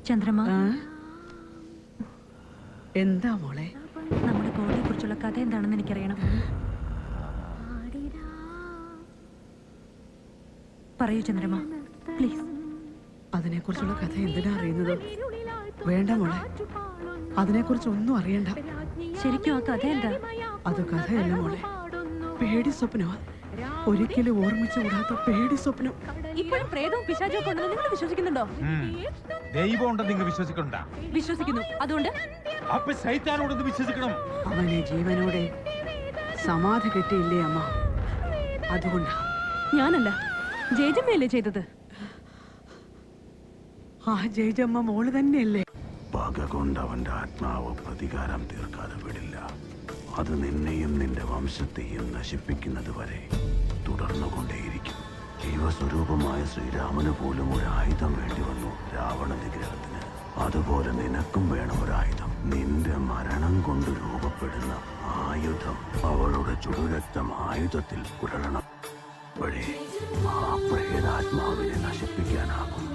ചന്ദ്രമ്മ, എന്താ മോളെ? നമ്മുടെ കോടിയെ കുറിച്ചുള്ള കഥ എന്താണെന്ന് എനിക്കറിയണം. പറയൂ ചന്ദ്രമ്മ, പ്ലീസ്. അതിനെക്കുറിച്ചുള്ള കഥ എന്തിനാ അറിയുന്നത്? വേണ്ട മോളെ, അതിനെക്കുറിച്ച് ഒന്നും അറിയണ്ട. ശരിക്കും ആ കഥ എന്താ? അത് കഥയല്ല മോളെ, പേടി സ്വപ്നമാ. ഒരിക്കലും ഓർമ്മിച്ചുകൂടാത്ത പേടി സ്വപ്നം. ഇപ്പോഴും പ്രേതവും പിശാചും ഒക്കെ ഉണ്ടെന്ന് നിങ്ങൾ വിശ്വസിക്കുന്നുണ്ടോ? ദൈവം ഉണ്ടെന്ന് നിങ്ങൾ വിശ്വസിക്കണ്ട? വിശ്വസിക്കുന്നു. അതുകൊണ്ട് അപ്പൊ ശൈത്താനോടൊന്ന് വിശ്വസിക്കണം. അവനെ ജീവനോടെ സമാധി കെട്ടിയില്ലേ അമ്മ? അതുകൊണ്ടാ. ഞാനല്ല, ജയജമ്മയല്ലേ ചെയ്തത്? ആ ജയജമ്മ മോള് തന്നെയല്ലേ? പക കൊണ്ട് അവന്റെ ആത്മാവ് പ്രതികാരം തീർക്കാതെ വിടില്ല. അത് നിന്നെയും നിന്റെ വംശത്തെയും നശിപ്പിക്കുന്നത് വരെ തുടർന്നുകൊണ്ടേയിരിക്കും. ജീവസ്വരൂപമായ ശ്രീരാമന് പോലും ഒരു ആയുധം വേണ്ടി വന്നു രാവണ നിഗ്രഹത്തിന്. അതുപോലെ നിനക്കും വേണം ഒരായുധം. നിന്റെ മരണം കൊണ്ട് രൂപപ്പെടുന്ന ആയുധം അവളുടെ ചുടുരക്തം ആയുധത്തിൽ പുരളണം. വഴി ആ പ്രേതാത്മാവിനെ നശിപ്പിക്കാനാകും.